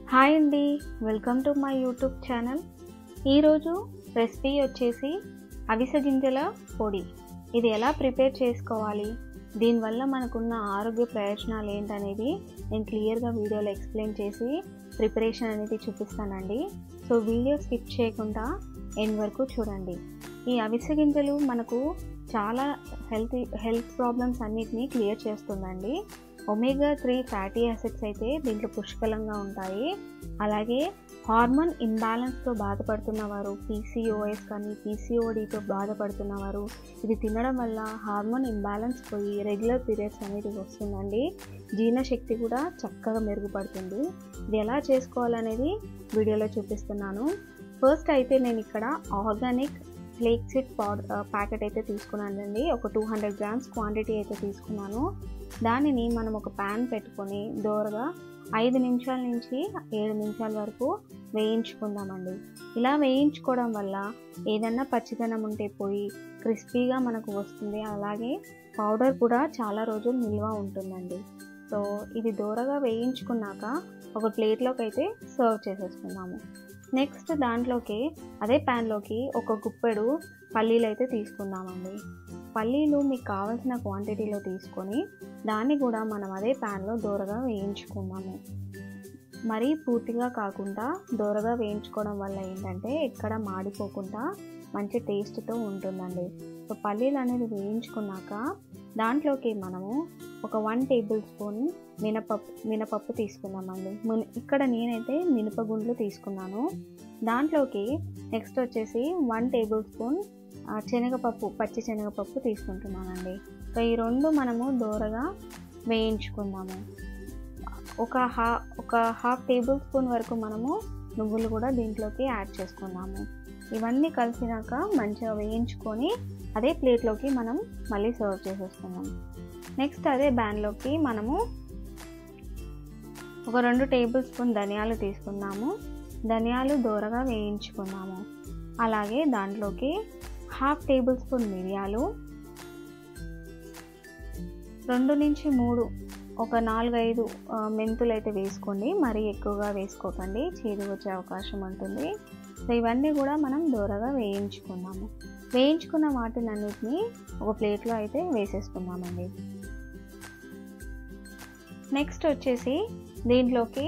Hi అండి, welcome to my YouTube channel. ఈరోజు recipe వచ్చేసి అవిసె గింజల పొడి. ఇది ఎలా ప్రిపేర్ చేసుకోవాలి, దీనివల్ల మనకున్న ఆరోగ్య ప్రయోజనాలు ఏంటనేది నేను క్లియర్గా వీడియోలో ఎక్స్ప్లెయిన్ చేసి ప్రిపరేషన్ అనేది చూపిస్తానండి. సో వీడియో స్కిప్ చేయకుండా ఎండ్ వరకు చూడండి. ఈ అవిసె గింజలు మనకు చాలా హెల్త్ ప్రాబ్లమ్స్ అన్నిటినీ క్లియర్ చేస్తుందండి. ఒమేగా 3 ఫ్యాటీ యాసిడ్స్ అయితే దీంట్లో పుష్కలంగా ఉంటాయి. అలాగే హార్మోన్ ఇంబ్యాలెన్స్తో బాధపడుతున్నవారు, పీసీఓఎస్ కానీ పీసీఓడితో బాధపడుతున్నవారు ఇది తినడం వల్ల హార్మోన్ ఇంబ్యాలెన్స్ పోయి రెగ్యులర్ పీరియడ్స్ అనేది వస్తుందండి. జీర్ణశక్తి కూడా చక్కగా మెరుగుపడుతుంది. ఇది ఎలా చేసుకోవాలనేది వీడియోలో చూపిస్తున్నాను. ఫస్ట్ అయితే నేను ఇక్కడ ఆర్గానిక్ ఫ్లేక్ సీడ్ ప్యాకెట్ అయితే తీసుకున్నానండి. ఒక 200 గ్రామ్స్ క్వాంటిటీ అయితే తీసుకున్నాను. దానిని మనం ఒక ప్యాన్ పెట్టుకొని దోరగా 5 నిమిషాల నుంచి 7 నిమిషాల వరకు వేయించుకుందామండి. ఇలా వేయించుకోవడం వల్ల ఏదన్నా పచ్చిదనం ఉంటే పోయి క్రిస్పీగా మనకు వస్తుంది. అలాగే పౌడర్ కూడా చాలా రోజులు నిల్వ ఉంటుందండి. సో ఇది దోరగా వేయించుకున్నాక ఒక ప్లేట్లోకి అయితే సర్వ్ చేసేసుకుందాము. నెక్స్ట్ దాంట్లోకి అదే ప్యాన్లోకి ఒక గుప్పెడు పల్లీలు అయితే తీసుకుందామండి. పల్లీలు మీకు కావాల్సిన క్వాంటిటీలో తీసుకొని దాన్ని కూడా మనం అదే ప్యాన్లో దోరగా వేయించుకుందాము. మరీ పూర్తిగా కాకుండా దోరగా వేయించుకోవడం వల్ల ఏంటంటే ఎక్కడ మాడిపోకుండా మంచి టేస్ట్తో ఉంటుందండి. సో పల్లీలు అనేది వేయించుకున్నాక దాంట్లోకి మనము ఒక 1 టేబుల్ స్పూన్ మినపప్పు తీసుకుందామండి. ఇక్కడ నేనైతే మినపగుండ్లు తీసుకున్నాను. దాంట్లోకి నెక్స్ట్ వచ్చేసి 1 టేబుల్ స్పూన్ శనగపప్పు, పచ్చి శనగపప్పు తీసుకుంటున్నానండి. సో ఈ రెండు మనము దోరగా వేయించుకుందాము. ఒక హాఫ్ టేబుల్ స్పూన్ వరకు మనము నువ్వులు కూడా దీంట్లోకి యాడ్ చేసుకుందాము. ఇవన్నీ కలిసినాక మంచిగా వేయించుకొని అదే ప్లేట్లోకి మనం మళ్ళీ సర్వ్ చేసేసుకుందాం. నెక్స్ట్ అదే ప్యాన్లోకి మనము ఒక 2 టేబుల్ స్పూన్ ధనియాలు తీసుకుందాము. ధనియాలు దోరగా వేయించుకుందాము. అలాగే దాంట్లోకి హాఫ్ టేబుల్ స్పూన్ మిరియాలు, 2 నుంచి 3 ఒక 4-5 మెంతులు అయితే వేసుకోండి. మరీ ఎక్కువగా వేసుకోకండి, చేదు వచ్చే అవకాశం ఉంటుంది. సో ఇవన్నీ కూడా మనం దోరగా వేయించుకుందాము. వేయించుకున్న వాటినన్నిటిని ఒక ప్లేట్లో అయితే వేసేసుకుందామండి. నెక్స్ట్ వచ్చేసి దీంట్లోకి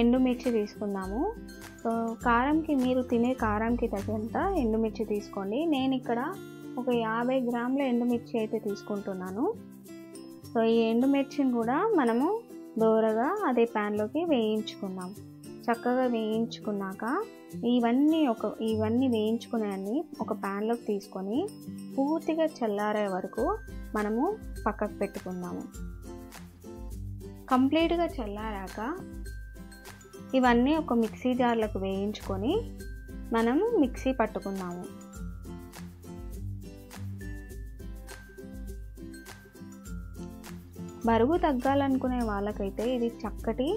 ఎండుమిర్చి తీసుకుందాము. సో కారంకి, మీరు తినే కారంకి తగినంత ఎండుమిర్చి తీసుకోండి. నేను ఇక్కడ ఒక 50 గ్రాముల ఎండుమిర్చి అయితే తీసుకుంటున్నాను. సో ఈ ఎండుమిర్చిని కూడా మనము దోరగా అదే ప్యాన్లోకి వేయించుకుందాం. చక్కగా వేయించుకున్నాక ఇవన్నీ వేయించుకునేవన్నీ ఒక ప్యాన్లోకి తీసుకొని పూర్తిగా చల్లారే వరకు మనము పక్కకు పెట్టుకుందాము. కంప్లీట్గా చల్లారాక ఇవన్నీ ఒక మిక్సీ జార్లకు వేయించుకొని మనము మిక్సీ పట్టుకుందాము. బరువు తగ్గాలనుకునే వాళ్ళకైతే ఇది చక్కటి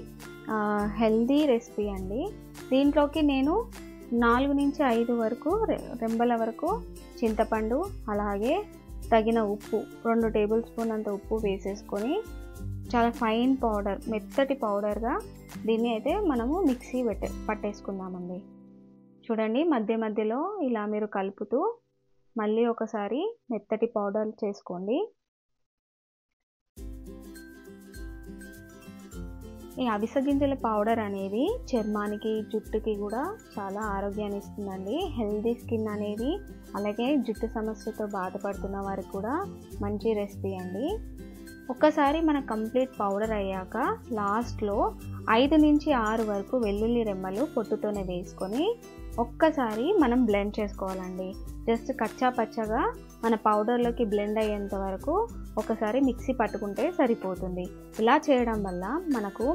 హెల్దీ రెసిపీ అండి. దీంట్లోకి నేను 4 నుంచి 5 వరకు రెంబల వరకు చింతపండు, అలాగే తగిన ఉప్పు, 2 టేబుల్ స్పూన్ అంత ఉప్పు వేసేసుకొని చాలా ఫైన్ పౌడర్, మెత్తటి పౌడర్గా దీన్ని అయితే మనము మిక్సీ పట్టేసుకుందామండి. చూడండి, మధ్య మధ్యలో ఇలా మీరు కలుపుతూ మళ్ళీ ఒకసారి మెత్తటి పౌడర్ చేసుకోండి. ఈ అవిసె గింజల పౌడర్ అనేది చర్మానికి, జుట్టుకి కూడా చాలా ఆరోగ్యాన్ని ఇస్తుందండి. హెల్దీ స్కిన్ అనేది, అలాగే జుట్టు సమస్యతో బాధపడుతున్న వారికి కూడా మంచి రెసిపీ అండి. ఒక్కసారి మన కంప్లీట్ పౌడర్ అయ్యాక లాస్ట్లో 5 నుంచి 6 వరకు వెల్లుల్లి రెమ్మలు పొట్టుతోనే వేసుకొని ఒక్కసారి మనం బ్లెండ్ చేసుకోవాలండి. జస్ట్ కచ్చా పచ్చగా మన పౌడర్లోకి బ్లెండ్ అయ్యేంత వరకు ఒకసారి మిక్సీ పట్టుకుంటే సరిపోతుంది. ఇలా చేయడం వల్ల మనకు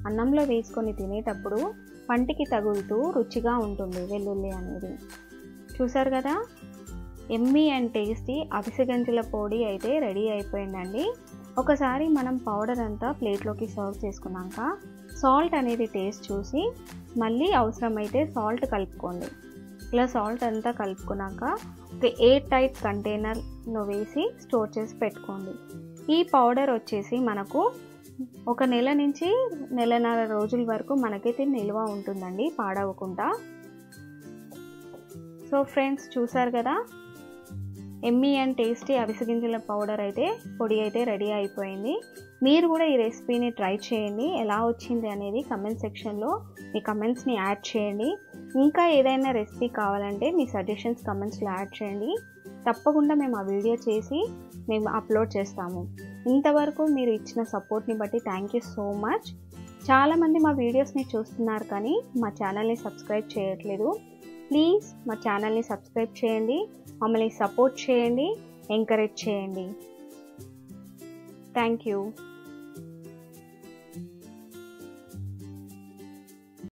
అన్నంలో వేసుకొని తినేటప్పుడు పంటికి తగులుతూ రుచిగా ఉంటుంది వెల్లుల్లి అనేది. చూసారు కదా, ఎమ్మీ అండ్ టేస్టీ అవిసె గింజల పొడి అయితే రెడీ అయిపోయిందండి. ఒకసారి మనం పౌడర్ అంతా ప్లేట్లోకి సర్వ్ చేసుకున్నాక సాల్ట్ అనేది టేస్ట్ చూసి మళ్ళీ అవసరమైతే సాల్ట్ కలుపుకోండి. ఇలా సాల్ట్ అంతా కలుపుకున్నాక ఒక ఎయిర్ టైట్ కంటైనర్లో వేసి స్టోర్ చేసి పెట్టుకోండి. ఈ పౌడర్ వచ్చేసి మనకు ఒక నెల నుంచి నెలన్నర రోజుల వరకు మనకైతే నిల్వ ఉంటుందండి పాడవకుండా. సో ఫ్రెండ్స్, చూసారు కదా, ఎమ్మీ అండ్ టేస్టీ అవిసె గింజల పౌడర్ అయితే పొడి అయితే రెడీ అయిపోయింది. మీరు కూడా ఈ రెసిపీని ట్రై చేయండి. ఎలా వచ్చింది అనేది కమెంట్ సెక్షన్లో మీ కమెంట్స్ని యాడ్ చేయండి. ఇంకా ఏదైనా రెసిపీ కావాలంటే మీ సజెషన్స్ కమెంట్స్లో యాడ్ చేయండి. తప్పకుండా మేము ఆ వీడియో చేసి మేము అప్లోడ్ చేస్తాము. ఇంతవరకు మీరు ఇచ్చిన సపోర్ట్ని బట్టి థ్యాంక్ యూ సో మచ్. చాలామంది మా వీడియోస్ని చూస్తున్నారు కానీ మా ఛానల్ని సబ్స్క్రైబ్ చేయట్లేదు. ప్లీజ్ మా ఛానల్ని సబ్స్క్రైబ్ చేయండి, మమ్మల్ని సపోర్ట్ చేయండి, ఎంకరేజ్ చేయండి. Thank you.